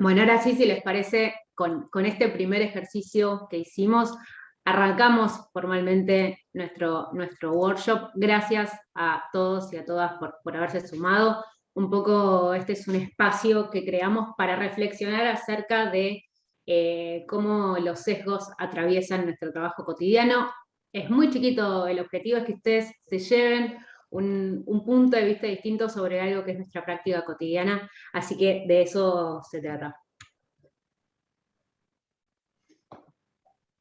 Bueno, ahora sí, si les parece, con este primer ejercicio que hicimos, arrancamos formalmente nuestro workshop. Gracias a todos y a todas por haberse sumado. Un poco este es un espacio que creamos para reflexionar acerca de cómo los sesgos atraviesan nuestro trabajo cotidiano. Es muy chiquito, el objetivo es que ustedes se lleven un punto de vista distinto sobre algo que es nuestra práctica cotidiana. Así que de eso se trata.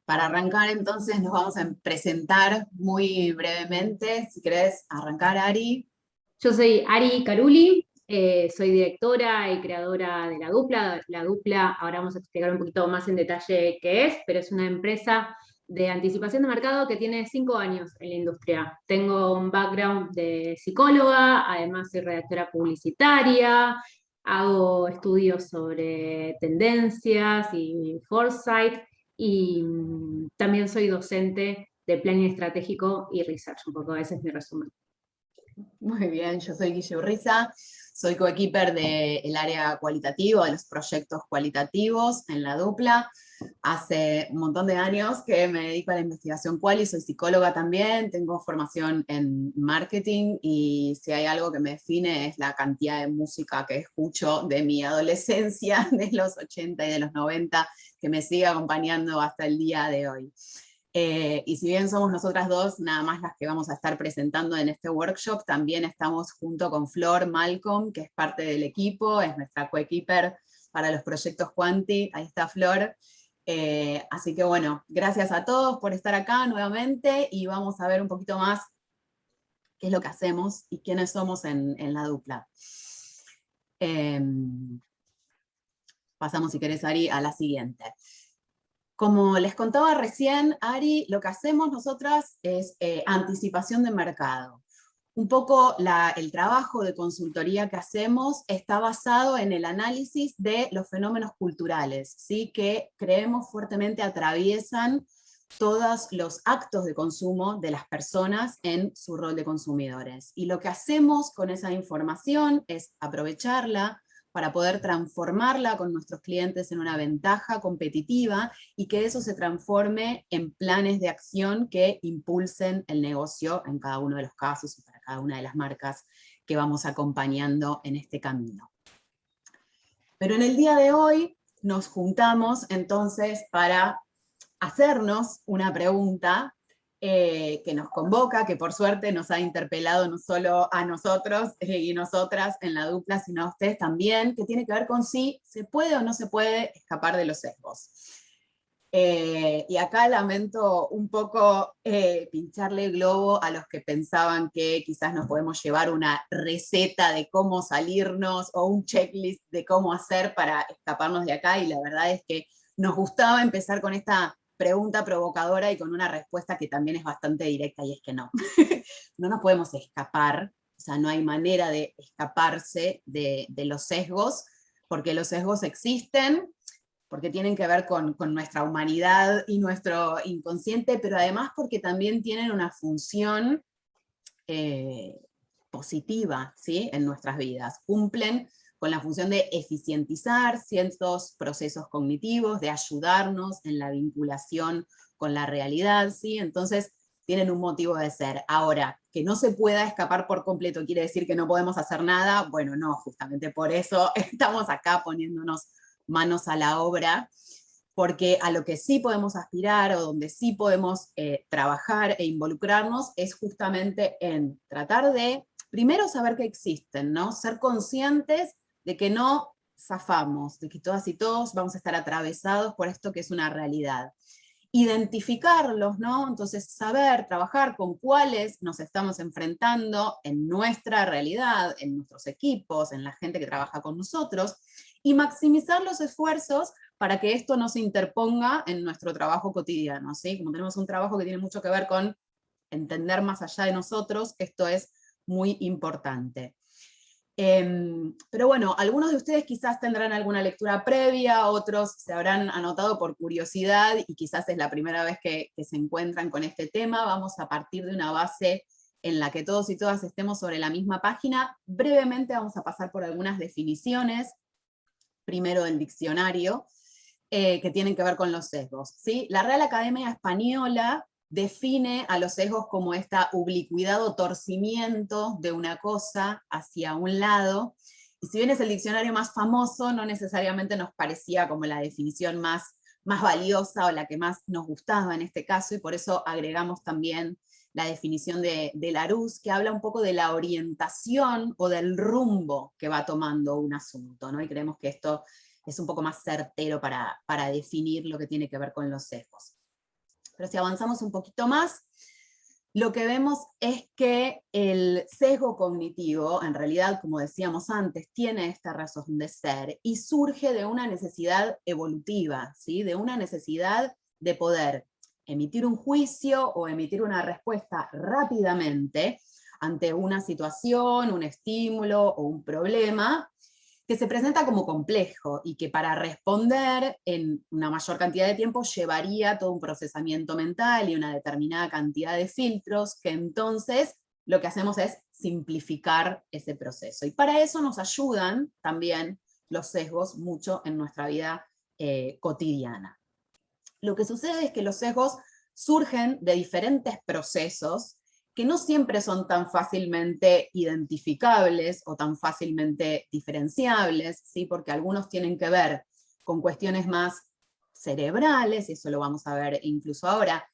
Para arrancar, entonces, nos vamos a presentar muy brevemente. Si querés arrancar, Ari. Yo soy Ari Caruli, soy directora y creadora de La Dupla. La Dupla, ahora vamos a explicar un poquito más en detalle qué es, pero es una empresa de anticipación de mercado que tiene 5 años en la industria. Tengo un background de psicóloga, además soy redactora publicitaria, hago estudios sobre tendencias y foresight, y también soy docente de planning estratégico y research. Un poco ese es mi resumen. Muy bien, yo soy Guille Urriza, soy coequiper del área cualitativa, de los proyectos cualitativos en La Dupla. Hace un montón de años que me dedico a la investigación quali, soy psicóloga también, tengo formación en marketing y si hay algo que me define es la cantidad de música que escucho de mi adolescencia, de los 80 y de los 90, que me sigue acompañando hasta el día de hoy. Y si bien somos nosotras dos nada más las que vamos a estar presentando en este workshop, también estamos junto con Flor Malcolm, que es parte del equipo, es nuestra coequiper para los proyectos Quanti. Ahí está Flor. Así que bueno, gracias a todos por estar acá nuevamente y vamos a ver un poquito más qué es lo que hacemos y quiénes somos en La Dupla. Pasamos, si querés, Ari, a la siguiente. Como les contaba recién, Ari, lo que hacemos nosotras es anticipación de mercado. Un poco el trabajo de consultoría que hacemos está basado en el análisis de los fenómenos culturales, ¿sí? Que creemos fuertemente atraviesan todos los actos de consumo de las personas en su rol de consumidores. Y lo que hacemos con esa información es aprovecharla para poder transformarla con nuestros clientes en una ventaja competitiva y que eso se transforme en planes de acción que impulsen el negocio en cada uno de los casos y para cada una de las marcas que vamos acompañando en este camino. Pero en el día de hoy nos juntamos entonces para hacernos una pregunta que nos convoca, que por suerte nos ha interpelado no solo a nosotros y nosotras en La Dupla, sino a ustedes también, que tiene que ver con si se puede o no se puede escapar de los sesgos. Y acá lamento un poco pincharle el globo a los que pensaban que quizás nos podemos llevar una receta de cómo salirnos o un checklist de cómo hacer para escaparnos de acá, y la verdad es que nos gustaba empezar con esta pregunta provocadora y con una respuesta que también es bastante directa, y es que no. No nos podemos escapar, o sea, no hay manera de escaparse de los sesgos, porque los sesgos existen, porque tienen que ver con nuestra humanidad y nuestro inconsciente, pero además porque también tienen una función positiva, ¿sí? En nuestras vidas. Cumplen con la función de eficientizar ciertos procesos cognitivos, de ayudarnos en la vinculación con la realidad, ¿sí? Entonces, tienen un motivo de ser. Ahora, que no se pueda escapar por completo, ¿quiere decir que no podemos hacer nada? Bueno, no, justamente por eso estamos acá poniéndonos manos a la obra, porque a lo que sí podemos aspirar o donde sí podemos trabajar e involucrarnos es justamente en tratar de, primero, saber que existen, ¿no? Ser conscientes de que no zafamos, de que todas y todos vamos a estar atravesados por esto que es una realidad. Identificarlos, ¿no? Entonces saber, trabajar con cuáles nos estamos enfrentando en nuestra realidad, en nuestros equipos, en la gente que trabaja con nosotros, y maximizar los esfuerzos para que esto no se interponga en nuestro trabajo cotidiano, ¿sí? Como tenemos un trabajo que tiene mucho que ver con entender más allá de nosotros, esto es muy importante. Pero bueno, algunos de ustedes quizás tendrán alguna lectura previa, otros se habrán anotado por curiosidad y quizás es la primera vez que se encuentran con este tema. Vamos a partir de una base en la que todos y todas estemos sobre la misma página. Brevemente vamos a pasar por algunas definiciones. primero del diccionario, que tienen que ver con los sesgos, ¿sí? La Real Academia Española define a los sesgos como esta ubicuidad o torcimiento de una cosa hacia un lado, y si bien es el diccionario más famoso, no necesariamente nos parecía como la definición más valiosa o la que más nos gustaba en este caso, y por eso agregamos también la definición de Larousse, que habla un poco de la orientación o del rumbo que va tomando un asunto, ¿no? Y creemos que esto es un poco más certero para definir lo que tiene que ver con los sesgos. Pero si avanzamos un poquito más, lo que vemos es que el sesgo cognitivo, en realidad, como decíamos antes, tiene esta razón de ser y surge de una necesidad evolutiva, ¿sí? De una necesidad de poder emitir un juicio o emitir una respuesta rápidamente ante una situación, un estímulo o un problema que se presenta como complejo y que para responder en una mayor cantidad de tiempo llevaría todo un procesamiento mental y una determinada cantidad de filtros, que entonces lo que hacemos es simplificar ese proceso. Y para eso nos ayudan también los sesgos mucho en nuestra vida cotidiana. Lo que sucede es que los sesgos surgen de diferentes procesos que no siempre son tan fácilmente identificables o tan fácilmente diferenciables, ¿sí? Porque algunos tienen que ver con cuestiones más cerebrales, y eso lo vamos a ver incluso ahora,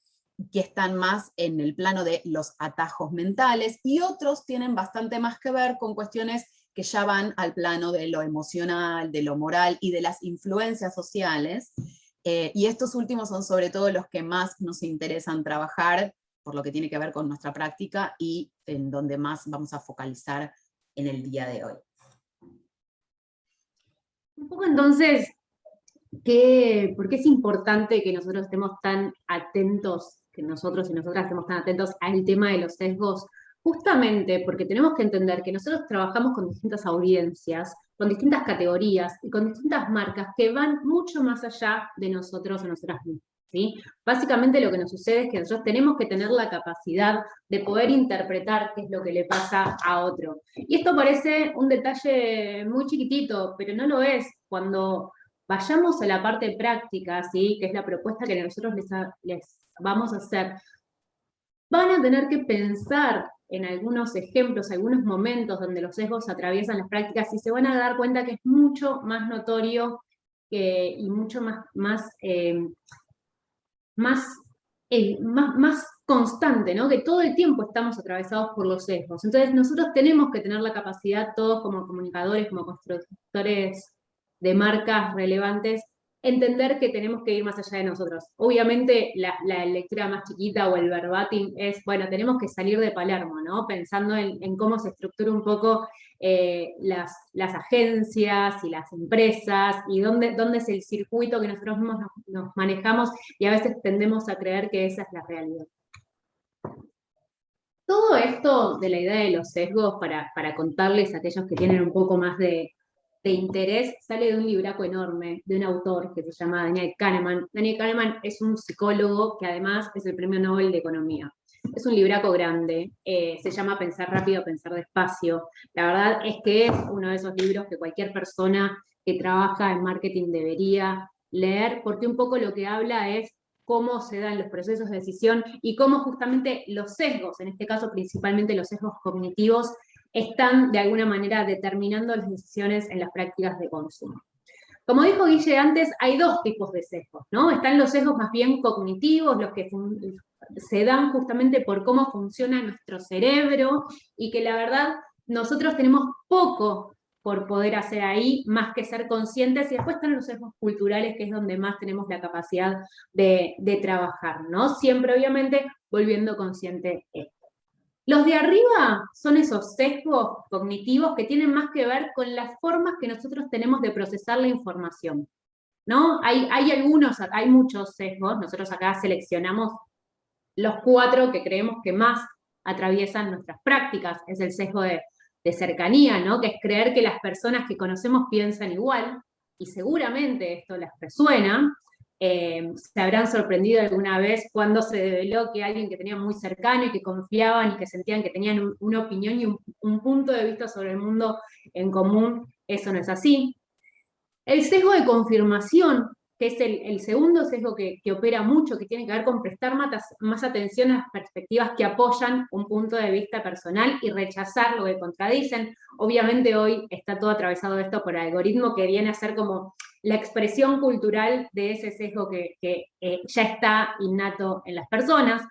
que están más en el plano de los atajos mentales, y otros tienen bastante más que ver con cuestiones que ya van al plano de lo emocional, de lo moral y de las influencias sociales, y estos últimos son sobre todo los que más nos interesan trabajar, por lo que tiene que ver con nuestra práctica y en donde más vamos a focalizar en el día de hoy. Un poco entonces, ¿por qué es importante que nosotros estemos tan atentos, que nosotros y nosotras estemos tan atentos al tema de los sesgos? Justamente porque tenemos que entender que nosotros trabajamos con distintas audiencias, con distintas categorías y con distintas marcas que van mucho más allá de nosotros o nosotras mismas, ¿sí? Básicamente lo que nos sucede es que nosotros tenemos que tener la capacidad de poder interpretar qué es lo que le pasa a otro. Y esto parece un detalle muy chiquitito, pero no lo es cuando vayamos a la parte práctica, ¿sí? Que es la propuesta que nosotros les vamos a hacer. Van a tener que pensar en algunos ejemplos, algunos momentos donde los sesgos atraviesan las prácticas y se van a dar cuenta que es mucho más notorio y mucho más constante, ¿no? Que todo el tiempo estamos atravesados por los sesgos. Entonces nosotros tenemos que tener la capacidad, todos como comunicadores, como constructores de marcas relevantes, entender que tenemos que ir más allá de nosotros. Obviamente la lectura más chiquita o el verbatim es, bueno, tenemos que salir de Palermo, ¿no? Pensando en cómo se estructura un poco las agencias y las empresas y dónde es el circuito que nosotros mismos nos manejamos, y a veces tendemos a creer que esa es la realidad. Todo esto de la idea de los sesgos, para contarles a aquellos que tienen un poco más de interés, sale de un libraco enorme de un autor que se llama Daniel Kahneman. Daniel Kahneman es un psicólogo que además es el Premio Nobel de Economía. Es un libraco grande, se llama Pensar rápido, pensar despacio. La verdad es que es uno de esos libros que cualquier persona que trabaja en marketing debería leer, porque un poco lo que habla es cómo se dan los procesos de decisión y cómo justamente los sesgos, en este caso principalmente los sesgos cognitivos, están de alguna manera determinando las decisiones en las prácticas de consumo. Como dijo Guille antes, hay dos tipos de sesgos, ¿no? Están los sesgos más bien cognitivos, los que se dan justamente por cómo funciona nuestro cerebro y que la verdad nosotros tenemos poco por poder hacer ahí, más que ser conscientes, y después están los sesgos culturales, que es donde más tenemos la capacidad de trabajar, ¿no? Siempre, obviamente, volviendo consciente esto. Los de arriba son esos sesgos cognitivos que tienen más que ver con las formas que nosotros tenemos de procesar la información, ¿no? Hay muchos sesgos, nosotros acá seleccionamos los 4 que creemos que más atraviesan nuestras prácticas. Es el sesgo de cercanía, ¿no? Que es creer que las personas que conocemos piensan igual, y seguramente esto les resuena. Se habrán sorprendido alguna vez cuando se develó que alguien que tenían muy cercano y que confiaban y que sentían que tenían una opinión y un punto de vista sobre el mundo en común, eso no es así. El sesgo de confirmación, que es el segundo sesgo que opera mucho, que tiene que ver con prestar más atención a las perspectivas que apoyan un punto de vista personal y rechazar lo que contradicen. Obviamente hoy está todo atravesado esto por el algoritmo, que viene a ser como la expresión cultural de ese sesgo que ya está innato en las personas.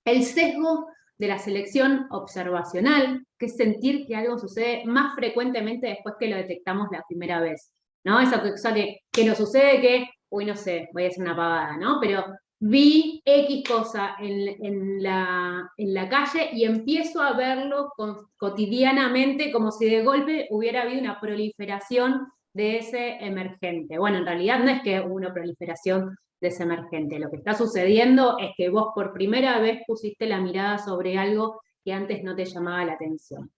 El sesgo de la selección observacional, que es sentir que algo sucede más frecuentemente después que lo detectamos la primera vez, ¿no? Eso que nos sucede que, uy, no sé, voy a hacer una pavada, ¿no? Pero vi X cosa en la calle y empiezo a verlo cotidianamente como si de golpe hubiera habido una proliferación de ese emergente. Bueno, en realidad no es que hubo una proliferación de ese emergente. Lo que está sucediendo es que vos por primera vez pusiste la mirada sobre algo que antes no te llamaba la atención.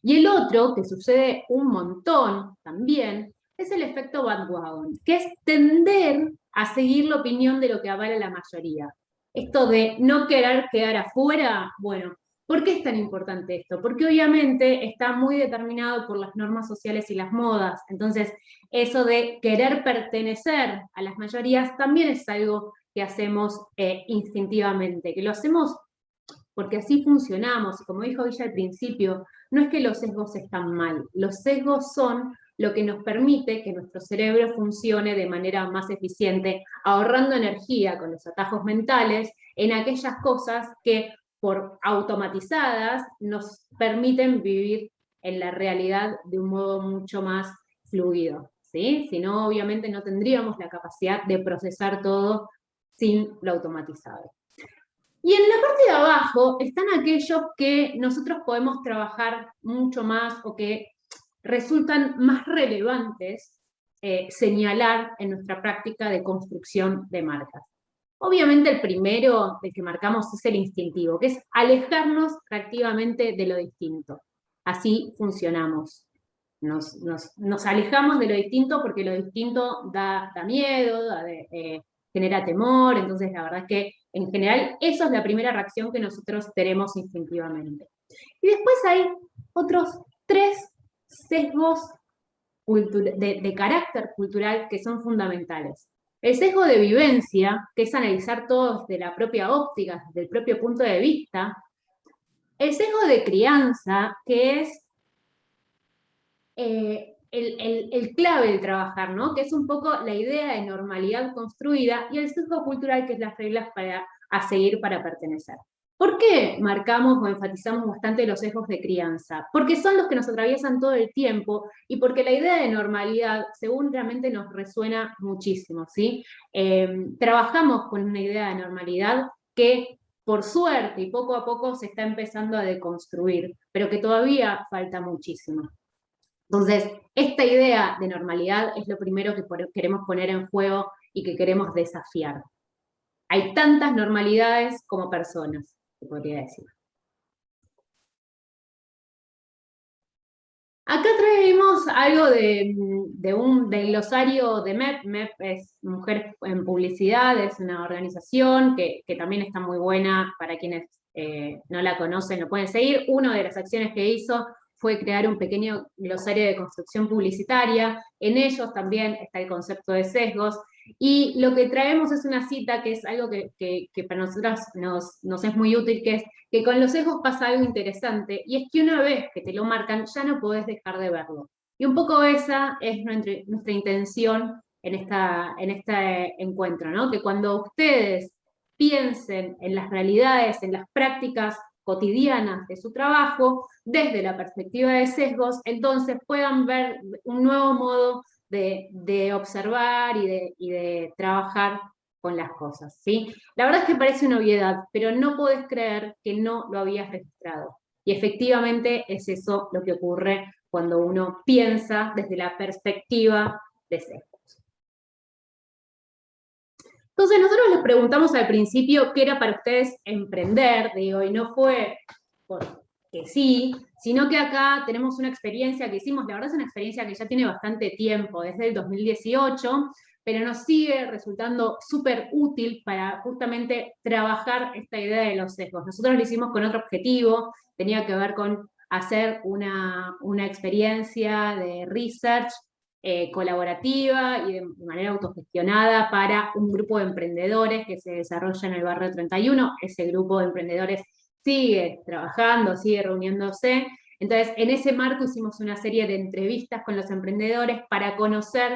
Y el otro, que sucede un montón también, es el efecto bandwagon, que es tender a seguir la opinión de lo que avala la mayoría. Esto de no querer quedar afuera, bueno, ¿por qué es tan importante esto? Porque obviamente está muy determinado por las normas sociales y las modas. Entonces, eso de querer pertenecer a las mayorías también es algo que hacemos instintivamente, que lo hacemos porque así funcionamos. Y como dijo Villa al principio, no es que los sesgos están mal, los sesgos son lo que nos permite que nuestro cerebro funcione de manera más eficiente, ahorrando energía con los atajos mentales en aquellas cosas que por automatizadas nos permiten vivir en la realidad de un modo mucho más fluido, ¿sí? Si no, obviamente no tendríamos la capacidad de procesar todo sin lo automatizado. Y en la parte de abajo están aquellos que nosotros podemos trabajar mucho más o que resultan más relevantes señalar en nuestra práctica de construcción de marcas. Obviamente el primero del que marcamos es el instintivo, que es alejarnos reactivamente de lo distinto. Así funcionamos. Nos alejamos de lo distinto porque lo distinto da miedo, genera temor, entonces la verdad es que en general eso es la primera reacción que nosotros tenemos instintivamente. Y después hay otros 3 sesgos de carácter cultural que son fundamentales. El sesgo de vivencia, que es analizar todo desde la propia óptica, desde el propio punto de vista. El sesgo de crianza, que es el clave del trabajar, ¿no? Que es un poco la idea de normalidad construida, y el sesgo cultural, que es las reglas a seguir para pertenecer. ¿Por qué marcamos o enfatizamos bastante los sesgos de crianza? Porque son los que nos atraviesan todo el tiempo y porque la idea de normalidad seguramente nos resuena muchísimo, ¿sí? Trabajamos con una idea de normalidad que por suerte y poco a poco se está empezando a deconstruir, pero que todavía falta muchísimo. Entonces, esta idea de normalidad es lo primero que queremos poner en juego y que queremos desafiar. Hay tantas normalidades como personas, se podría decir. Acá traemos algo del glosario de MEP. MEP es Mujer en Publicidad, es una organización que también está muy buena para quienes no la conocen, lo pueden seguir. Una de las acciones que hizo fue crear un pequeño glosario de construcción publicitaria. En ellos también está el concepto de sesgos. Y lo que traemos es una cita que es algo que para nosotros nos es muy útil, que es que con los sesgos pasa algo interesante, y es que una vez que te lo marcan, ya no podés dejar de verlo. Y un poco esa es nuestra intención en este encuentro, ¿no? Que cuando ustedes piensen en las realidades, en las prácticas cotidianas de su trabajo, desde la perspectiva de sesgos, entonces puedan ver un nuevo modo de observar y de trabajar con las cosas, ¿sí? La verdad es que parece una obviedad, pero no podés creer que no lo habías registrado. Y efectivamente es eso lo que ocurre cuando uno piensa desde la perspectiva de sesgos. Entonces nosotros les preguntamos al principio qué era para ustedes emprender, digo, y no fue porque sí, sino que acá tenemos una experiencia que hicimos, la verdad es una experiencia que ya tiene bastante tiempo, desde el 2018, pero nos sigue resultando súper útil para justamente trabajar esta idea de los sesgos. Nosotros lo hicimos con otro objetivo, tenía que ver con hacer una experiencia de research colaborativa y de manera autogestionada para un grupo de emprendedores que se desarrolla en el barrio 31. Ese grupo de emprendedores sigue trabajando, sigue reuniéndose. Entonces, en ese marco hicimos una serie de entrevistas con los emprendedores para conocer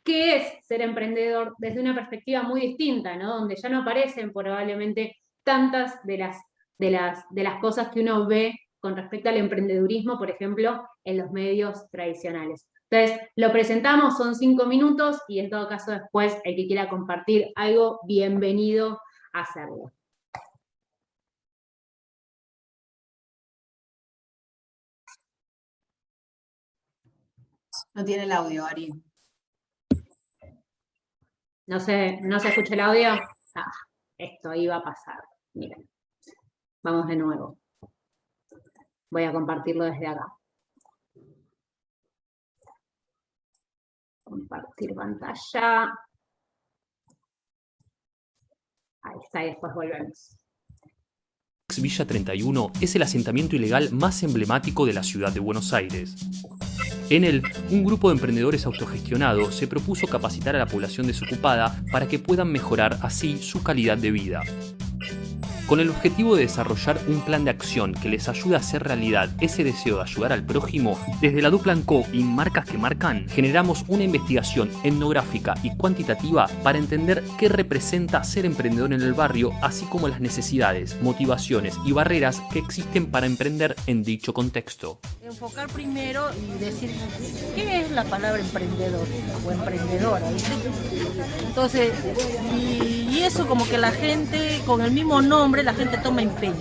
qué es ser emprendedor desde una perspectiva muy distinta, ¿no? Donde ya no aparecen probablemente tantas de las cosas que uno ve con respecto al emprendedurismo, por ejemplo, en los medios tradicionales. Entonces, lo presentamos, son 5 minutos, y en todo caso después, el que quiera compartir algo, bienvenido a hacerlo. No tiene el audio, Ari. ¿No se escucha el audio? Ah, esto iba a pasar. Miren, vamos de nuevo. Voy a compartirlo desde acá. Compartir pantalla. Ahí está, y después volvemos. Villa 31 es el asentamiento ilegal más emblemático de la ciudad de Buenos Aires. En él, un grupo de emprendedores autogestionados se propuso capacitar a la población desocupada para que puedan mejorar así su calidad de vida. Con el objetivo de desarrollar un plan de acción que les ayude a hacer realidad ese deseo de ayudar al prójimo, desde la Dupla &Co y Marcas que Marcan, generamos una investigación etnográfica y cuantitativa para entender qué representa ser emprendedor en el barrio, así como las necesidades, motivaciones y barreras que existen para emprender en dicho contexto. Enfocar primero y decir, ¿qué es la palabra emprendedor o emprendedora? ¿Viste? Entonces, y eso como que la gente, con el mismo nombre, la gente toma empeño.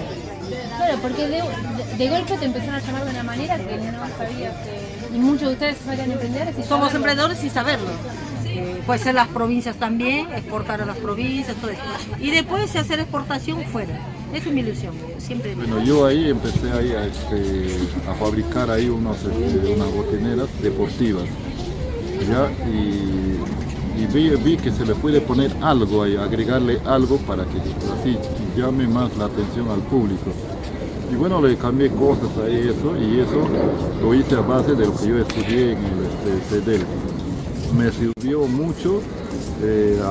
Claro, porque de golpe te empezaron a llamar de una manera que no sabías que... Y muchos de ustedes sabían emprender. Somos emprendedores sin saberlo. Puede ser las provincias también, exportar a las provincias, todo esto. Y después hacer exportación fuera. Esa es mi ilusión, siempre. Bueno, yo ahí empecé ahí a fabricar ahí unas botineras deportivas, ¿ya? Y vi que se le puede poner algo ahí, agregarle algo para que así llame más la atención al público. Y bueno, le cambié cosas ahí y eso lo hice a base de lo que yo estudié en el CEDEL. Me sirvió mucho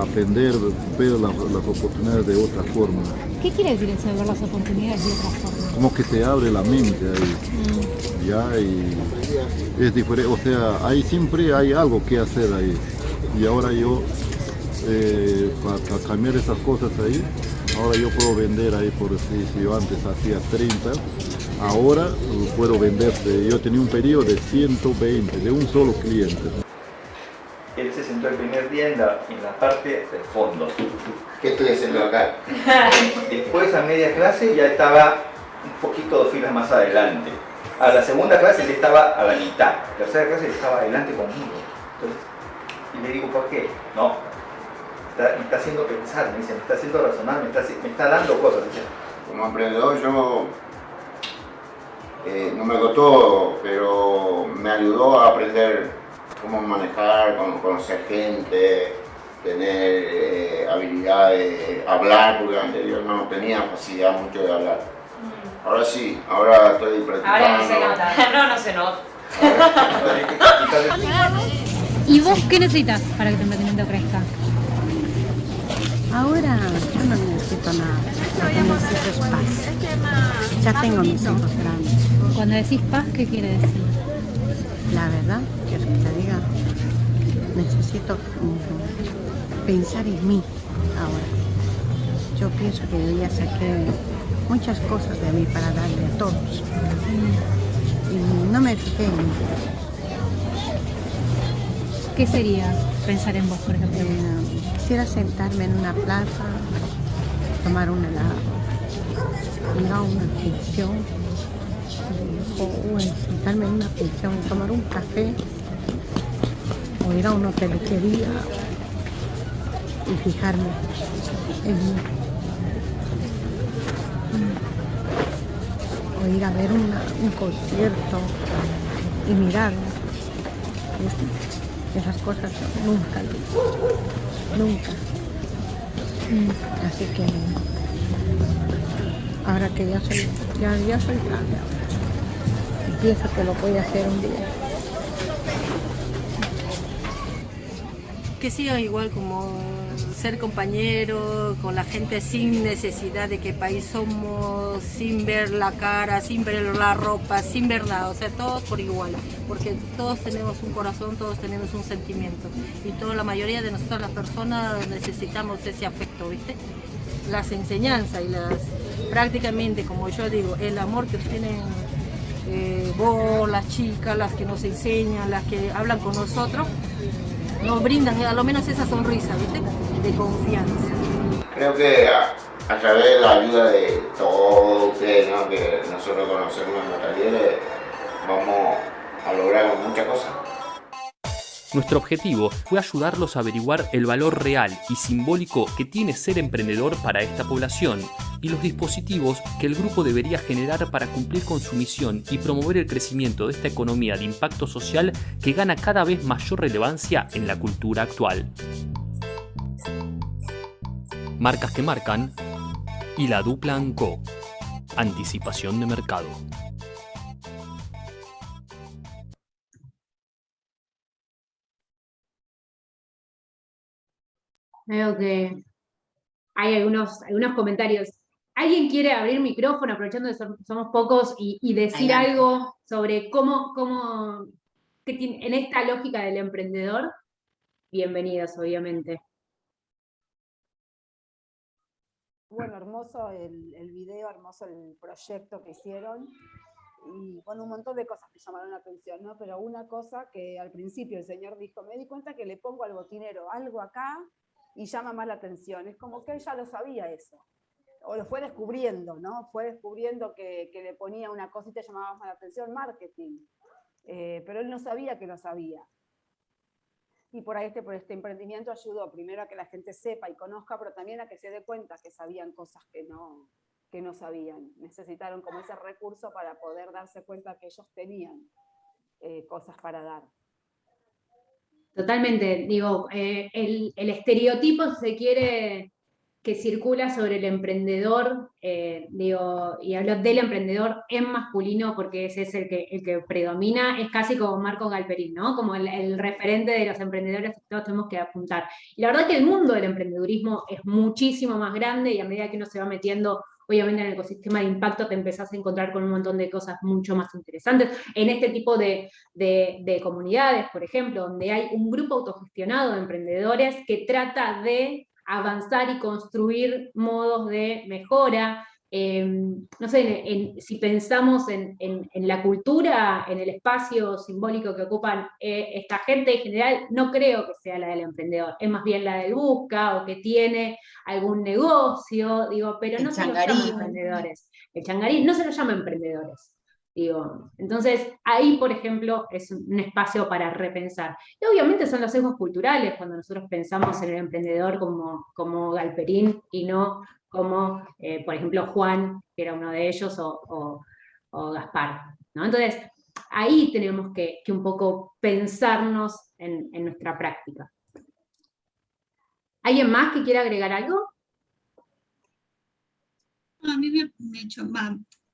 aprender, ver las oportunidades de otra forma. ¿Qué quiere decir eso de ver las oportunidades de otra forma? Como que te abre la mente ahí, ya, y es diferente, o sea, ahí siempre hay algo que hacer ahí. Y ahora yo, para cambiar esas cosas ahí, ahora yo puedo vender ahí, por si yo antes hacía 30, ahora puedo vender, yo tenía un pedido de 120, de un solo cliente. Él se sentó el primer día en la parte del fondo. ¿Qué estoy haciendo acá? Después, a media clase, ya estaba un poquito de filas más adelante. A la segunda clase él estaba a la mitad. La tercera clase él estaba adelante conmigo. Entonces, y le digo, ¿por qué? No, me está haciendo pensar, me dice, me está haciendo razonar, me está dando cosas. Dice. Como emprendedor yo no me costó, pero me ayudó a aprender cómo manejar, conocer gente, tener habilidades, hablar, porque antes yo no tenía facilidad mucho de hablar. Ahora sí, ahora estoy practicando. Ahora no se nota. No se nota. ¿Y vos qué necesitas para que tu emprendimiento crezca? Ahora yo no necesito nada, lo que necesito es paz. Ya tengo mis hijos grandes. Cuando decís paz, ¿qué quiere decir? La verdad, quiero que te diga, necesito pensar en mí ahora. Yo pienso que yo ya saqué muchas cosas de mí para darle a todos. Y no me fijé en mí. ¿Qué sería pensar en vos, por ejemplo? Quisiera sentarme en una plaza, tomar un helado, ir a una pensión, o sentarme en una pensión, tomar un café, o ir a una peluquería y fijarme en mí. O ir a ver un concierto y mirar. Esas cosas nunca, nunca. Así que ahora que ya soy grande ahora, y pienso que lo voy a hacer un día. que sigan igual como ser compañeros con la gente sin necesidad de qué país somos, sin ver la cara, sin ver la ropa, sin ver nada, o sea, todos por igual, porque todos tenemos un corazón, todos tenemos un sentimiento y toda la mayoría de nosotros las personas necesitamos ese afecto, ¿viste? Las enseñanzas y las, prácticamente, como yo digo, el amor que tienen vos, las chicas, las que nos enseñan, las que hablan con nosotros, nos brindan a lo menos esa sonrisa, ¿viste? De confianza. Creo que a través de la ayuda de todos ustedes, ¿no?, que nosotros conocemos en los talleres, vamos a lograr muchas cosas. Nuestro objetivo fue ayudarlos a averiguar el valor real y simbólico que tiene ser emprendedor para esta población y los dispositivos que el grupo debería generar para cumplir con su misión y promover el crecimiento de esta economía de impacto social que gana cada vez mayor relevancia en la cultura actual. Marcas que marcan y la dupla ANCO. Anticipación de mercado. Veo que hay algunos comentarios. ¿Alguien quiere abrir micrófono, aprovechando que somos pocos, y decir Adelante. algo sobre qué tiene, en esta lógica del emprendedor? Bienvenidos, obviamente. Bueno, hermoso el video, hermoso el proyecto que hicieron. Y bueno, un montón de cosas me llamaron la atención, ¿no? Pero una cosa que al principio el señor dijo, me di cuenta que le pongo al botinero algo acá y llama más la atención. Es como que él ya lo sabía eso. O lo fue descubriendo, ¿no? Fue descubriendo que le ponía una cosita y llamaba más la atención, marketing. Pero él no sabía que lo sabía. Y por este emprendimiento ayudó primero a que la gente sepa y conozca, pero también a que se dé cuenta que sabían cosas que no sabían. Necesitaron como ese recurso para poder darse cuenta que ellos tenían cosas para dar. Totalmente, digo, el estereotipo, si se quiere, que circula sobre el emprendedor, digo, y hablo del emprendedor en masculino porque ese es el que predomina, es casi como Marcos Galperín, ¿no? Como el referente de los emprendedores que todos tenemos que apuntar. Y la verdad que el mundo del emprendedurismo es muchísimo más grande y a medida que uno se va metiendo, obviamente en el ecosistema de impacto te empezás a encontrar con un montón de cosas mucho más interesantes. En este tipo de comunidades, por ejemplo, donde hay un grupo autogestionado de emprendedores que trata de avanzar y construir modos de mejora. No sé, si pensamos en la cultura, en el espacio simbólico que ocupan esta gente, en general no creo que sea la del emprendedor, es más bien la del busca o que tiene algún negocio, digo, pero no se los llama emprendedores. El changarín no se los llama emprendedores. Digo, entonces, ahí, por ejemplo, es un espacio para repensar. Y obviamente son los sesgos culturales cuando nosotros pensamos en el emprendedor como Galperín y no como, por ejemplo, Juan, que era uno de ellos, o Gaspar, ¿no? Entonces, ahí tenemos que un poco pensarnos en nuestra práctica. ¿Alguien más que quiera agregar algo? A mí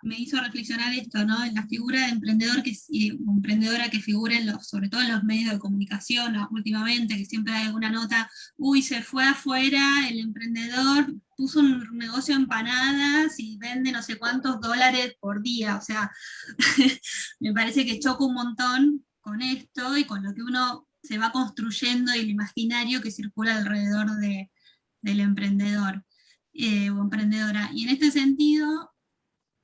me hizo reflexionar esto, ¿no? En la figura de emprendedor emprendedora que figura sobre todo en los medios de comunicación, ¿no? Últimamente, que siempre hay alguna nota, uy, se fue afuera, el emprendedor puso un negocio de empanadas y vende no sé cuántos dólares por día, o sea, me parece que choca un montón con esto y con lo que uno se va construyendo y el imaginario que circula alrededor del emprendedor o emprendedora. Y en este sentido,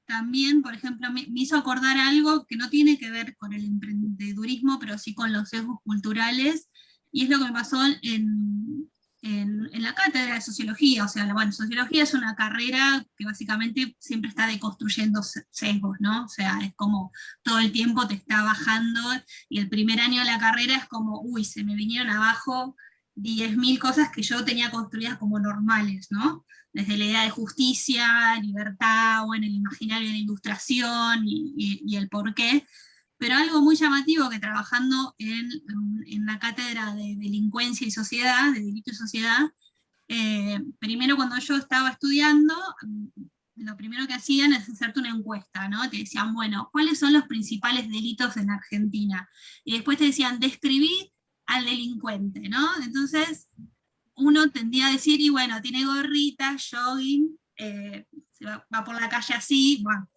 también, por ejemplo, me hizo acordar algo que no tiene que ver con el emprendedurismo, pero sí con los sesgos culturales, y es lo que me pasó en la cátedra de sociología. O sea, bueno, sociología es una carrera que básicamente siempre está deconstruyendo sesgos, ¿no? O sea, es como todo el tiempo te está bajando, y el primer año de la carrera es como, uy, se me vinieron abajo 10.000 cosas que yo tenía construidas como normales, ¿no? Desde la idea de justicia, libertad, bueno, el imaginario de la ilustración y el porqué. Pero algo muy llamativo que trabajando en la cátedra de delincuencia y sociedad, de delito y sociedad, primero cuando yo estaba estudiando, lo primero que hacían es hacerte una encuesta, ¿no? Te decían, bueno, ¿cuáles son los principales delitos en Argentina? Y después te decían, describí al delincuente, ¿no? Entonces, uno tendía a decir, y bueno, tiene gorrita, jogging, se va por la calle así, bueno.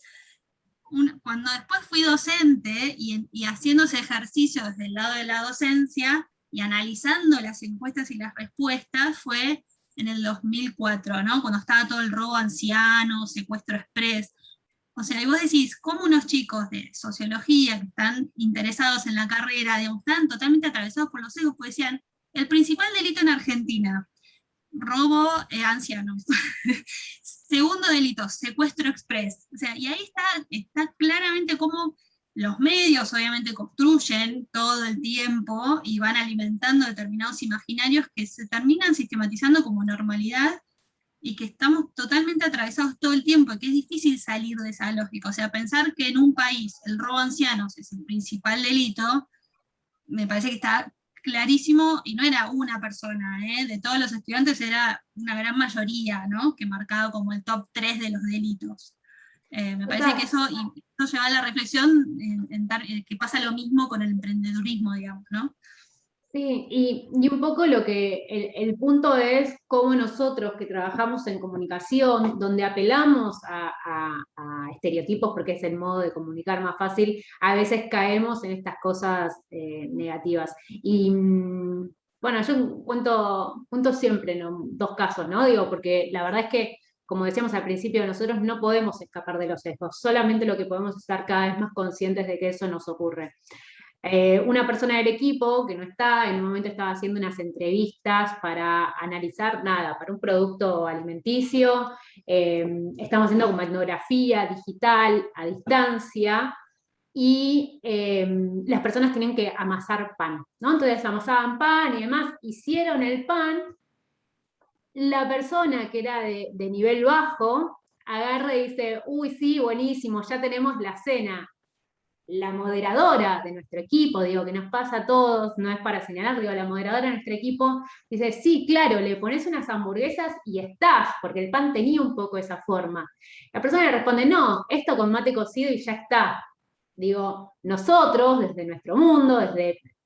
Cuando después fui docente y haciendo ese ejercicio desde el lado de la docencia y analizando las encuestas y las respuestas, fue en el 2004, ¿no? Cuando estaba todo el robo anciano, secuestro express. O sea, y vos decís, ¿cómo unos chicos de sociología que están interesados en la carrera, digamos, están totalmente atravesados por los sesgos, pues decían, el principal delito en Argentina, robo ancianos. Segundo delito, secuestro express. O sea, y ahí está claramente cómo los medios obviamente construyen todo el tiempo y van alimentando determinados imaginarios que se terminan sistematizando como normalidad y que estamos totalmente atravesados todo el tiempo, y que es difícil salir de esa lógica. O sea, pensar que en un país el robo a ancianos es el principal delito, me parece que está clarísimo, y no era una persona, de todos los estudiantes era una gran mayoría, ¿no? Que marcaba como el top 3 de los delitos. Me parece que eso lleva a la reflexión que pasa lo mismo con el emprendedurismo, digamos, ¿no? Sí, y un poco lo que el punto es cómo nosotros que trabajamos en comunicación, donde apelamos a estereotipos porque es el modo de comunicar más fácil, a veces caemos en estas cosas negativas. Y bueno, yo cuento siempre, ¿no? Dos casos, ¿no? Digo, porque la verdad es que, como decíamos al principio, nosotros no podemos escapar de los sesgos, solamente lo que podemos estar cada vez más conscientes de que eso nos ocurre. Una persona del equipo que no está, en un momento estaba haciendo unas entrevistas para analizar para un producto alimenticio, estamos haciendo como etnografía digital a distancia, y las personas tienen que amasar pan, ¿no? Entonces amasaban pan y demás, hicieron el pan, la persona que era de nivel bajo agarra y dice, uy, sí, buenísimo, ya tenemos la cena. La moderadora de nuestro equipo, digo, que nos pasa a todos, no es para señalar, digo, la moderadora de nuestro equipo dice, sí, claro, le pones unas hamburguesas y estás, porque el pan tenía un poco esa forma. La persona le responde, no, esto con mate cocido y ya está. Digo, nosotros, desde nuestro mundo,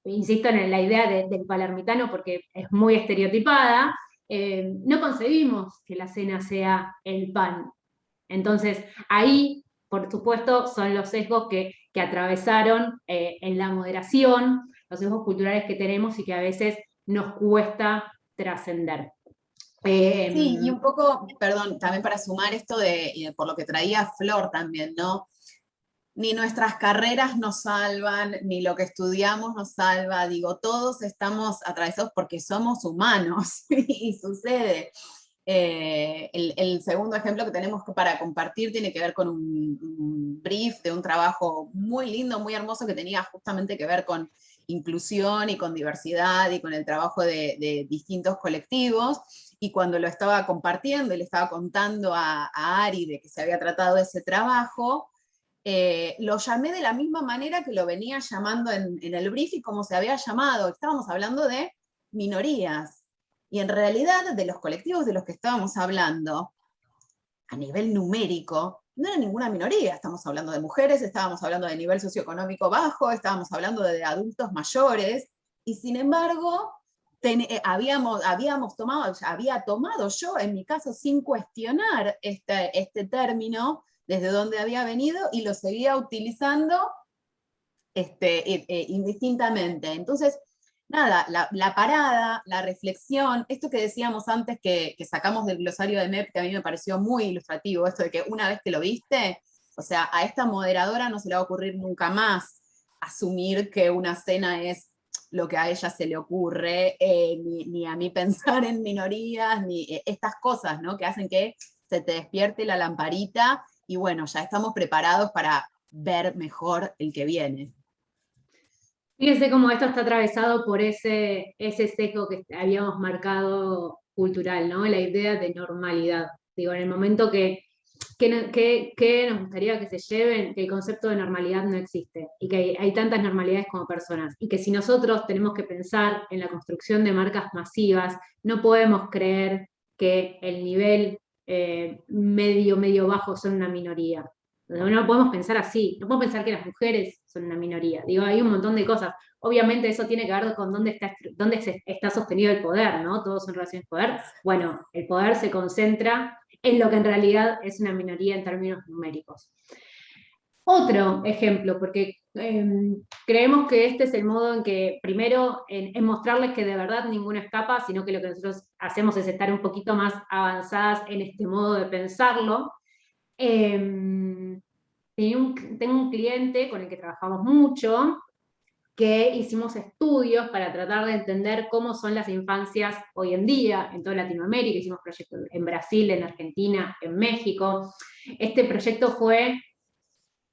insisto en la idea del palermitano porque es muy estereotipada, no concebimos que la cena sea el pan. Entonces, ahí, por supuesto, son los sesgos que atravesaron en la moderación, los sesgos culturales que tenemos y que a veces nos cuesta trascender. Sí, y un poco, perdón, también para sumar esto por lo que traía Flor también, ¿no? Ni nuestras carreras nos salvan, ni lo que estudiamos nos salva, digo, todos estamos atravesados porque somos humanos, y sucede. El segundo ejemplo que tenemos para compartir tiene que ver con un brief de un trabajo muy lindo, muy hermoso, que tenía justamente que ver con inclusión y con diversidad y con el trabajo de distintos colectivos, y cuando lo estaba compartiendo y le estaba contando a Ari de que se había tratado ese trabajo, lo llamé de la misma manera que lo venía llamando en el brief y como se había llamado. Estábamos hablando de minorías. Y en realidad, de los colectivos de los que estábamos hablando, a nivel numérico, no era ninguna minoría. Estamos hablando de mujeres, estábamos hablando de nivel socioeconómico bajo, estábamos hablando de adultos mayores, y sin embargo, había tomado yo, en mi caso, sin cuestionar este término, desde donde había venido, y lo seguía utilizando indistintamente. Entonces, nada, la parada, la reflexión, esto que decíamos antes que sacamos del glosario de MEP, que a mí me pareció muy ilustrativo, esto de que una vez que lo viste, o sea, a esta moderadora no se le va a ocurrir nunca más asumir que una cena es lo que a ella se le ocurre, ni a mí pensar en minorías, ni estas cosas, ¿no? Que hacen que se te despierte la lamparita, y bueno, ya estamos preparados para ver mejor el que viene. Fíjense cómo esto está atravesado por ese sesgo que habíamos marcado cultural, ¿no? La idea de normalidad. Digo, en el momento que nos gustaría que se lleven, que el concepto de normalidad no existe, y que hay tantas normalidades como personas, y que si nosotros tenemos que pensar en la construcción de marcas masivas, no podemos creer que el nivel medio bajo son una minoría. No podemos pensar así, no podemos pensar que las mujeres son una minoría. Digo, hay un montón de cosas. Obviamente eso tiene que ver con dónde está sostenido el poder, ¿no? Todos son relaciones de poder. Bueno, el poder se concentra en lo que en realidad es una minoría en términos numéricos. Otro ejemplo, porque creemos que este es el modo en que, primero, en mostrarles que de verdad ninguno escapa, sino que lo que nosotros hacemos es estar un poquito más avanzadas en este modo de pensarlo. Tengo un cliente con el que trabajamos mucho, que hicimos estudios para tratar de entender cómo son las infancias hoy en día en toda Latinoamérica. Hicimos proyectos en Brasil, en Argentina, en México. Este proyecto fue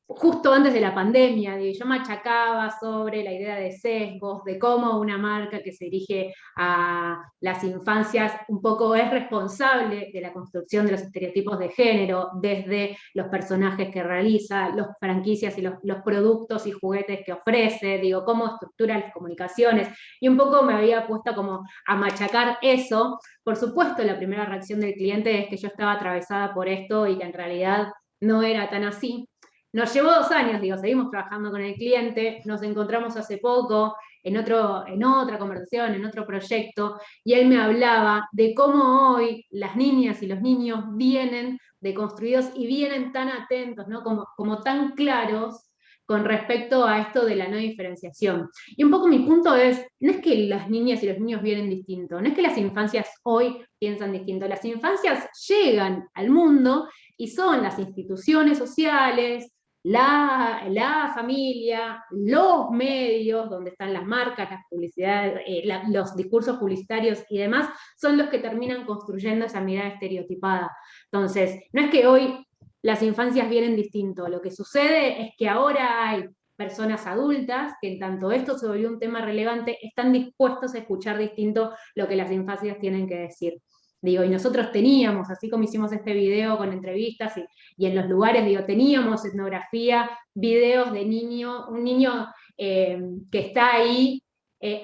justo antes de la pandemia, yo machacaba sobre la idea de sesgos, de cómo una marca que se dirige a las infancias un poco es responsable de la construcción de los estereotipos de género, desde los personajes que realiza, las franquicias y los productos y juguetes que ofrece, cómo estructura las comunicaciones, y un poco me había puesto como a machacar eso. Por supuesto, la primera reacción del cliente es que yo estaba atravesada por esto y que en realidad no era tan así. Nos llevó 2 años, seguimos trabajando con el cliente, nos encontramos hace poco en otra conversación, en otro proyecto, y él me hablaba de cómo hoy las niñas y los niños vienen deconstruidos y vienen tan atentos, ¿no? como tan claros con respecto a esto de la no diferenciación. Y un poco mi punto es, no es que las niñas y los niños vienen distinto, no es que las infancias hoy piensan distinto, las infancias llegan al mundo y son las instituciones sociales, la familia, los medios, donde están las marcas, las publicidades, los discursos publicitarios y demás, son los que terminan construyendo esa mirada estereotipada. Entonces, no es que hoy las infancias vienen distinto, lo que sucede es que ahora hay personas adultas que en tanto esto se volvió un tema relevante, están dispuestos a escuchar distinto lo que las infancias tienen que decir. Y nosotros teníamos, así como hicimos este video con entrevistas y en los lugares, teníamos etnografía, videos de un niño que está ahí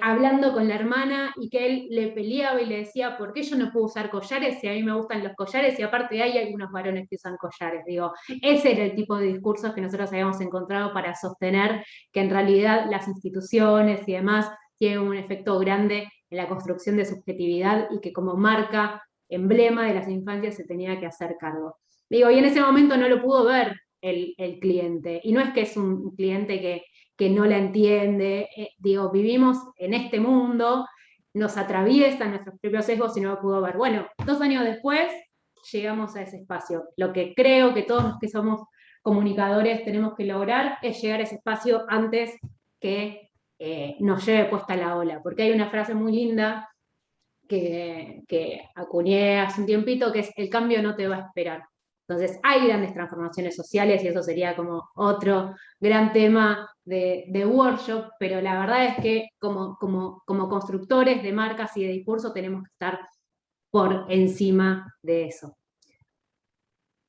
hablando con la hermana y que él le peleaba y le decía, ¿por qué yo no puedo usar collares si a mí me gustan los collares? Y aparte hay algunos varones que usan collares. Ese era el tipo de discursos que nosotros habíamos encontrado para sostener que en realidad las instituciones y demás tienen un efecto grande en la construcción de subjetividad y que como marca emblema de las infancias se tenía que hacer cargo. Y en ese momento no lo pudo ver el cliente, y no es que es un cliente que no la entiende, vivimos en este mundo, nos atraviesan nuestros propios sesgos y no lo pudo ver. Bueno, 2 años después llegamos a ese espacio. Lo que creo que todos los que somos comunicadores tenemos que lograr es llegar a ese espacio antes que nos lleve puesta la ola, porque hay una frase muy linda que acuñé hace un tiempito, que es: el cambio no te va a esperar. Entonces hay grandes transformaciones sociales y eso sería como otro gran tema de workshop, pero la verdad es que como constructores de marcas y de discurso tenemos que estar por encima de eso.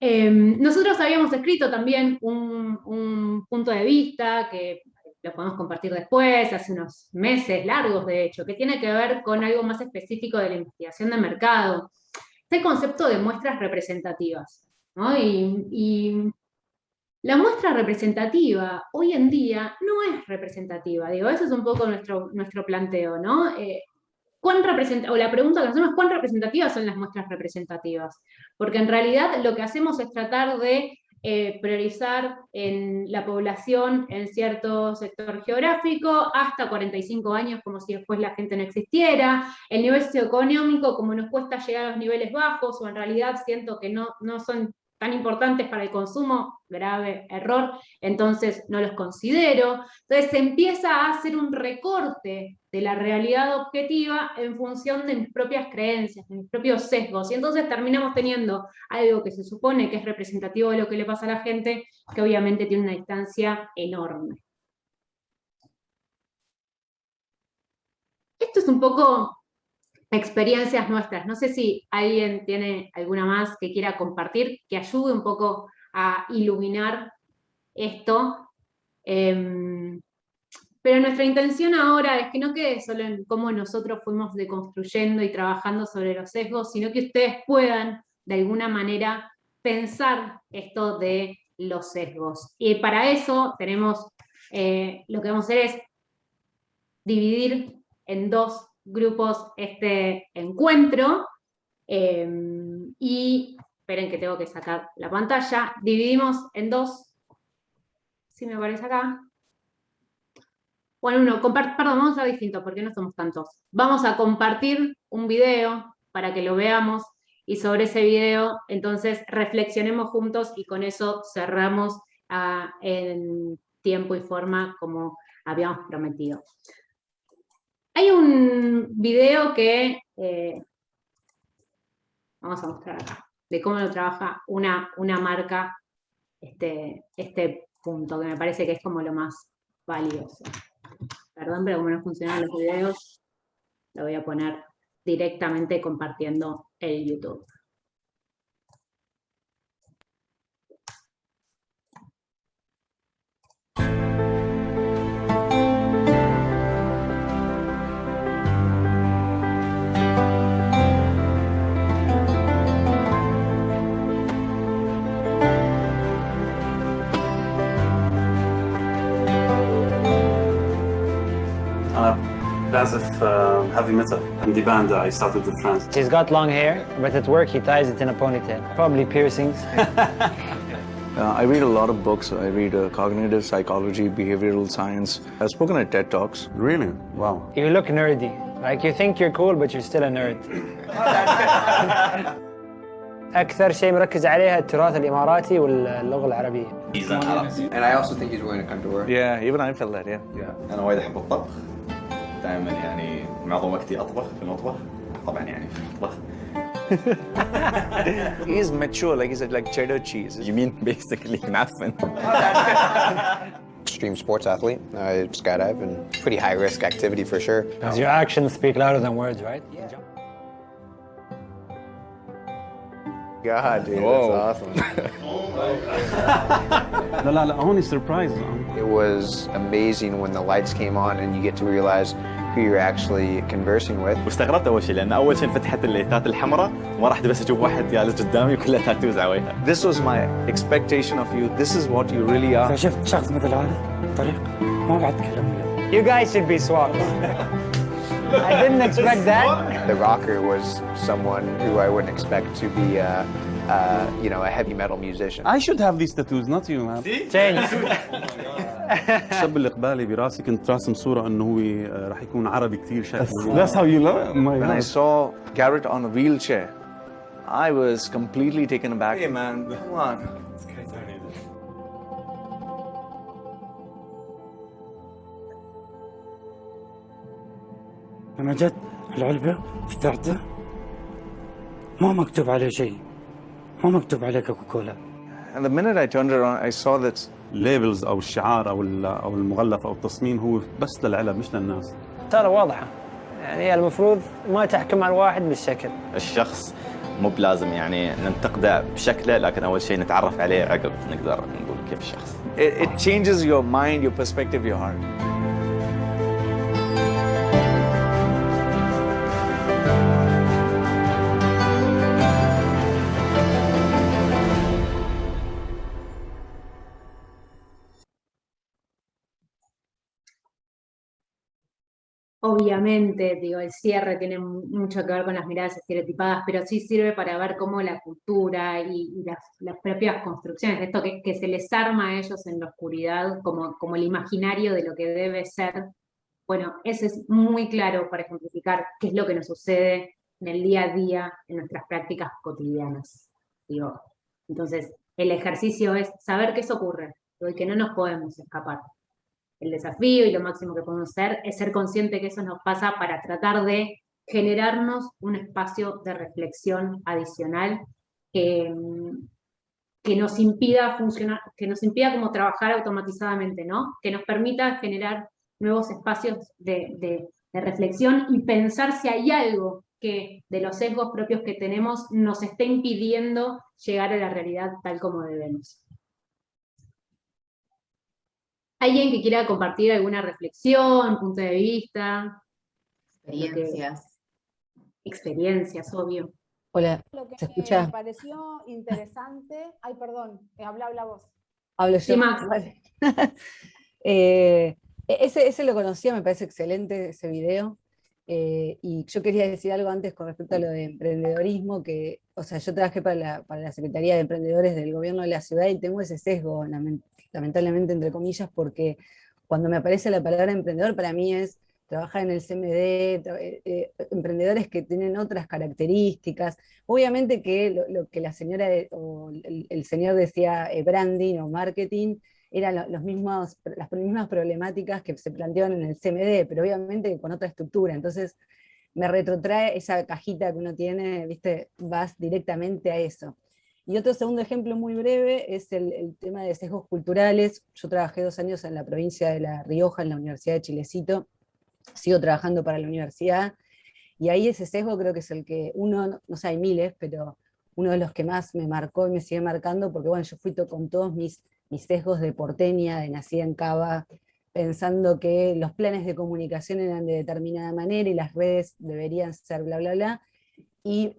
Nosotros habíamos escrito también un punto de vista que lo podemos compartir después, hace unos meses largos de hecho, que tiene que ver con algo más específico de la investigación de mercado. Este concepto de muestras representativas, ¿no? Y la muestra representativa hoy en día no es representativa, eso es un poco nuestro planteo, ¿no? La pregunta que hacemos es: ¿cuán representativas son las muestras representativas? Porque en realidad lo que hacemos es tratar de priorizar en la población en cierto sector geográfico, hasta 45 años, como si después la gente no existiera, el nivel socioeconómico, como nos cuesta llegar a los niveles bajos, o en realidad siento que no son tan importantes para el consumo, grave error, entonces no los considero. Entonces se empieza a hacer un recorte de la realidad objetiva en función de mis propias creencias, de mis propios sesgos, y entonces terminamos teniendo algo que se supone que es representativo de lo que le pasa a la gente, que obviamente tiene una distancia enorme. Esto es un poco experiencias nuestras. No sé si alguien tiene alguna más que quiera compartir, que ayude un poco a iluminar esto. Pero nuestra intención ahora es que no quede solo en cómo nosotros fuimos deconstruyendo y trabajando sobre los sesgos, sino que ustedes puedan, de alguna manera, pensar esto de los sesgos. Y para eso tenemos, lo que vamos a hacer es dividir en 2 grupos este encuentro, y esperen que tengo que sacar la pantalla, dividimos en 2, si me aparece acá. Bueno, perdón, vamos a hacer distinto porque no somos tantos. Vamos a compartir un video para que lo veamos y sobre ese video entonces reflexionemos juntos y con eso cerramos en tiempo y forma como habíamos prometido. Hay un video que vamos a mostrar acá, de cómo lo trabaja una marca este punto, que me parece que es como lo más valioso. Perdón, pero como no funcionan los videos, lo voy a poner directamente compartiendo el YouTube. As of heavy metal and the band that I started with friends. He's got long hair, but at work he ties it in a ponytail. Probably piercings. I read a lot of books. I read cognitive psychology, behavioral science. I've spoken at TED Talks. Really? Wow. You look nerdy. Like you think you're cool, but you're still a nerd. أكثر شيء مركز عليها التراث الإماراتي واللغة العربية. And I also think he's wearing a underwear. Yeah, even I felt that, yeah. أنا وايد أحب الطبخ. دائما يعني معظم وقتي أطبخ في المطبخ. طبعا يعني في المطبخ. He's mature, like he's like cheddar cheese. You mean basically معفن. Extreme sports athlete. I skydive and pretty high risk activity for sure. Because your actions speak louder than words, right? Yeah. God, dude, that's awesome. لا هوني surprise. It was amazing when the lights came on and you get to realize who you're actually conversing with. واستغربت أول شيء لأن أول شيء فتحت الليتات الحمراء وما راح بس أشوف واحد جالس قدامي وكلها تاتوز على وجهه. This was my expectation of you. This is what you really are. شفت شخص مثل هذا طريق ما بعد تكلم. You guys should be swapped. I didn't expect that. The rocker was someone who I wouldn't expect to be, you know, a heavy metal musician. I should have these tattoos, not you, man. Change. الشاب اللي قبالي براسي كنت راسم صورة إنه هو راح يكون عربي كثير شكله. That's how you love it. When I saw Garrett on a wheelchair, I was completely taken aback. Hey man, come on. لما جت العلبة فتحته ما مكتوب عليه شيء. ما مكتوب عليه كوكاكولا. And the minute I turned around, I saw that labels أو الشعار أو المغلف أو التصميم هو بس للعلب مش للناس. ترى واضحة. يعني المفروض ما تحكم على الواحد بالشكل. الشخص مو بلازم يعني ننتقده بشكله لكن أول شيء نتعرف عليه عقب نقدر نقول كيف الشخص. It changes your mind, your perspective, your heart. Obviamente, digo, el cierre tiene mucho que ver con las miradas estereotipadas, pero sí sirve para ver cómo la cultura y las propias construcciones, esto que se les arma a ellos en la oscuridad como el imaginario de lo que debe ser. Bueno, eso es muy claro para ejemplificar qué es lo que nos sucede en el día a día, en nuestras prácticas cotidianas. Digo, entonces, el ejercicio es saber que eso ocurre, y que no nos podemos escapar. El desafío y lo máximo que podemos hacer es ser consciente que eso nos pasa para tratar de generarnos un espacio de reflexión adicional que nos impida funcionar, que nos impida como trabajar automatizadamente, ¿no? Que nos permita generar nuevos espacios de reflexión y pensar si hay algo que de los sesgos propios que tenemos nos esté impidiendo llegar a la realidad tal como debemos. ¿Alguien que quiera compartir alguna reflexión, punto de vista? Experiencias. Experiencias, obvio. Hola, Lo que ¿se escucha? me pareció interesante, ay perdón, habla vos. Hablo Sí, yo. Max. Vale. Ese lo conocía, me parece excelente ese video. Y yo quería decir algo antes con respecto a lo de emprendedorismo, que, o sea, yo trabajé para la Secretaría de Emprendedores del Gobierno de la Ciudad y tengo ese sesgo, lamentablemente, entre comillas, porque cuando me aparece la palabra emprendedor, para mí es trabajar en el CMD, emprendedores que tienen otras características. Obviamente que lo que la señora o el señor decía, branding o marketing, eran las mismas problemáticas que se planteaban en el CMD, pero obviamente con otra estructura. Entonces me retrotrae esa cajita que uno tiene, ¿viste? Vas directamente a eso. Y otro segundo ejemplo muy breve es el tema de sesgos culturales. Yo trabajé 2 años en la provincia de La Rioja, en la Universidad de Chilecito, sigo trabajando para la universidad, y ahí ese sesgo creo que es el que uno, no sé, hay miles, pero uno de los que más me marcó y me sigue marcando, porque bueno, yo fui con todos mis sesgos de porteña, de nacida en Cava, pensando que los planes de comunicación eran de determinada manera y las redes deberían ser bla, bla, bla, y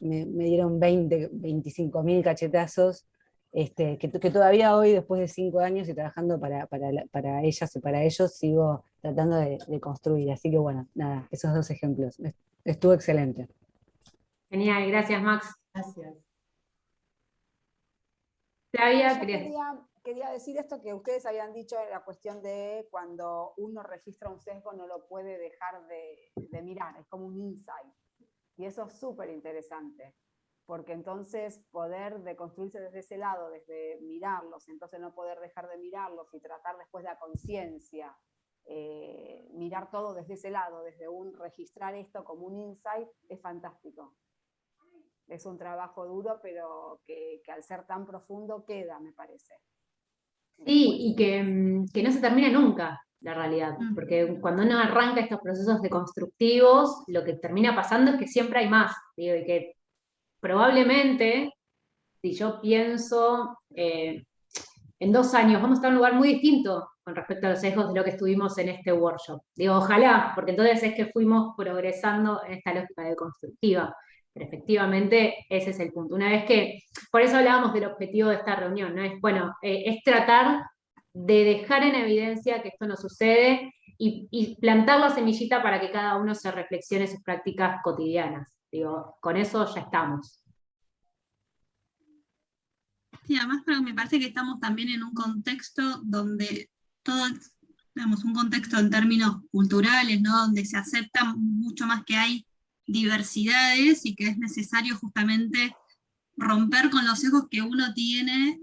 me dieron 25 mil cachetazos, que todavía hoy, después de 5 años y trabajando para ellas y para ellos, sigo tratando de construir. Así que bueno, nada, esos 2 ejemplos. Estuvo excelente. Genial, gracias Max. Gracias. Flavia, Yo quería decir esto que ustedes habían dicho, la cuestión de cuando uno registra un sesgo no lo puede dejar de mirar, es como un insight. Y eso es súper interesante, porque entonces poder deconstruirse desde ese lado, desde mirarlos, entonces no poder dejar de mirarlos y tratar después de la conciencia, mirar todo desde ese lado, desde registrar esto como un insight, es fantástico. Es un trabajo duro, pero que al ser tan profundo queda, me parece. Sí, y que no se termina nunca, la realidad, porque cuando uno arranca estos procesos deconstructivos, lo que termina pasando es que siempre hay más, digo, y que probablemente, si yo pienso en 2 años, vamos a estar en un lugar muy distinto con respecto a los sesgos de lo que estuvimos en este workshop. Digo, ojalá, porque entonces es que fuimos progresando en esta lógica deconstructiva. Pero efectivamente ese es el punto. Una vez que, por eso hablábamos del objetivo de esta reunión, ¿no? Es, bueno, es tratar de dejar en evidencia que esto no sucede y plantar la semillita para que cada uno se reflexione sus prácticas cotidianas. Digo, con eso ya estamos. Sí, además pero me parece que estamos también en un contexto donde todo, digamos, un contexto en términos culturales, ¿no? Donde se acepta mucho más que hay diversidades y que es necesario justamente romper con los sesgos que uno tiene,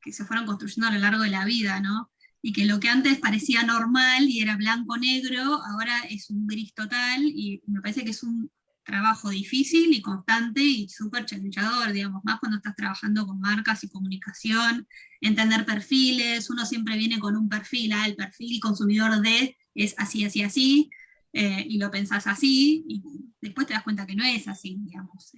que se fueron construyendo a lo largo de la vida, ¿no? Y que lo que antes parecía normal y era blanco-negro, ahora es un gris total, y me parece que es un trabajo difícil y constante y súper challengeador, digamos, más cuando estás trabajando con marcas y comunicación, entender perfiles, uno siempre viene con un perfil, el perfil consumidor de es así, así, así, y lo pensás así, y después te das cuenta que no es así, digamos.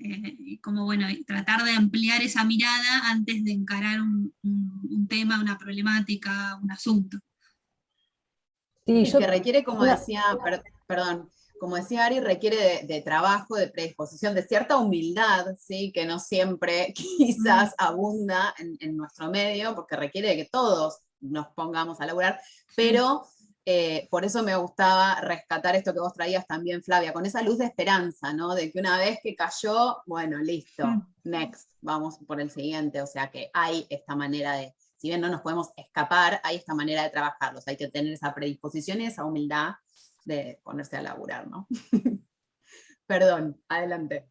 Como bueno, tratar de ampliar esa mirada antes de encarar un tema, una problemática, un asunto. Sí, que requiere, como decía, perdón, como decía Ari, requiere de trabajo, de predisposición, de cierta humildad, ¿sí? Que no siempre quizás abunda en nuestro medio, porque requiere de que todos nos pongamos a laburar, pero por eso me gustaba rescatar esto que vos traías también, Flavia, con esa luz de esperanza, ¿no? De que una vez que cayó, bueno, listo, next, vamos por el siguiente, o sea que hay esta manera de, si bien no nos podemos escapar, hay esta manera de trabajarlos, hay que tener esa predisposición y esa humildad de ponerse a laburar, ¿no? Perdón, adelante.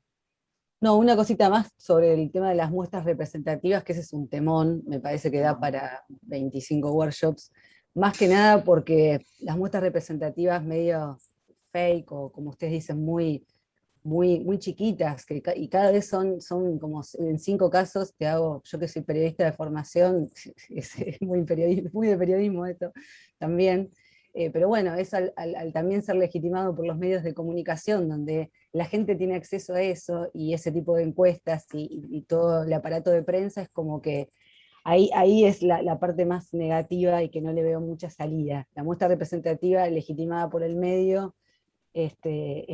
No, una cosita más sobre el tema de las muestras representativas, que ese es un temón, me parece que da para 25 workshops, más que nada porque las muestras representativas medio fake, o como ustedes dicen, muy chiquitas, y cada vez son como en 5 casos, te hago, yo que soy periodista de formación, es muy de periodismo esto también, pero bueno, es al también ser legitimado por los medios de comunicación, donde la gente tiene acceso a eso, y ese tipo de encuestas y todo el aparato de prensa, es como que ahí es la parte más negativa y que no le veo mucha salida. La muestra representativa legitimada por el medio, es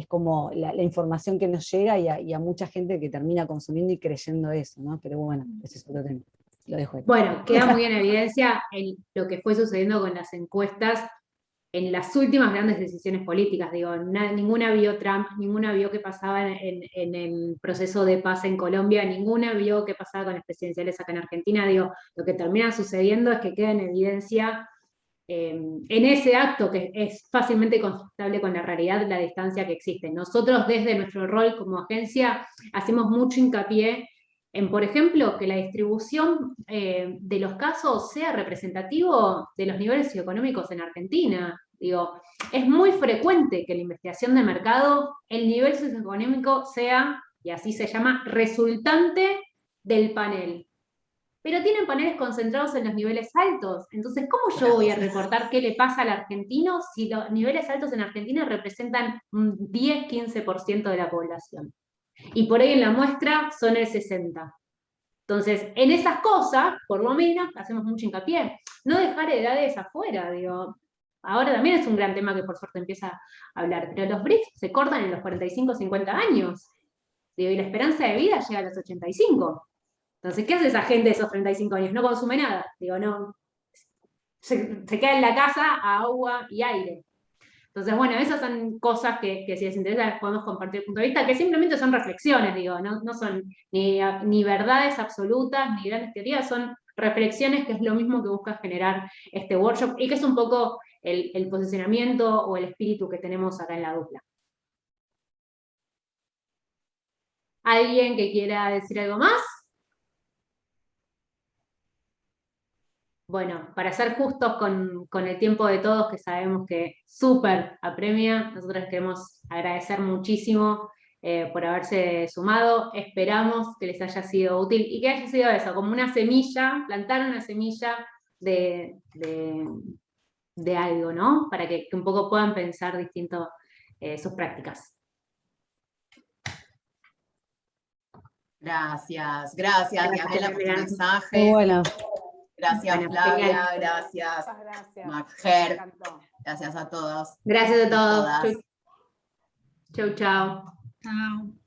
como la información que nos llega y a mucha gente que termina consumiendo y creyendo eso, ¿no? Pero bueno, ese es otro tema. lo dejo ahí. Bueno, queda muy en evidencia lo que fue sucediendo con las encuestas en las últimas grandes decisiones políticas. Digo, ninguna vio Trump, ninguna vio qué pasaba en el proceso de paz en Colombia, ninguna vio qué pasaba con las presidenciales acá en Argentina. Digo, lo que termina sucediendo es que queda en evidencia en ese acto que es fácilmente contrastable con la realidad, la distancia que existe. Nosotros desde nuestro rol como agencia hacemos mucho hincapié en, por ejemplo, que la distribución de los casos sea representativo de los niveles socioeconómicos en Argentina. Digo, es muy frecuente que en la investigación de mercado el nivel socioeconómico sea, y así se llama, resultante del panel. Pero tienen paneles concentrados en los niveles altos. Entonces, ¿cómo yo voy a reportar qué le pasa al argentino si los niveles altos en Argentina representan un 10-15% de la población? Y por ahí en la muestra son el 60%. Entonces, en esas cosas, por lo menos, hacemos mucho hincapié. No dejar edades afuera, digo. Ahora también es un gran tema que por suerte empieza a hablar, pero los briefs se cortan en los 45-50 años. Digo, y la esperanza de vida llega a los 85. Entonces, ¿qué hace esa gente de esos 35 años? No consume nada. Digo, no. Se queda en la casa a agua y aire. Entonces, bueno, esas son cosas que si les interesa podemos compartir el punto de vista, que simplemente son reflexiones, digo, no son ni verdades absolutas, ni grandes teorías, son reflexiones, que es lo mismo que busca generar este workshop, y que es un poco el posicionamiento o el espíritu que tenemos acá en la dupla. ¿Alguien que quiera decir algo más? Bueno, para ser justos con el tiempo de todos, que sabemos que súper apremia, nosotros queremos agradecer muchísimo por haberse sumado. Esperamos que les haya sido útil y que haya sido eso, como una semilla, plantar una semilla de algo, ¿no? Para que un poco puedan pensar distinto sus prácticas. Gracias, Diana, por tu mensaje. Muy bueno. Gracias, Bueno, Flavia, genial. gracias, Gracias. Majer, gracias a todos. Gracias a todos. Todas. Chau, chau. Chao.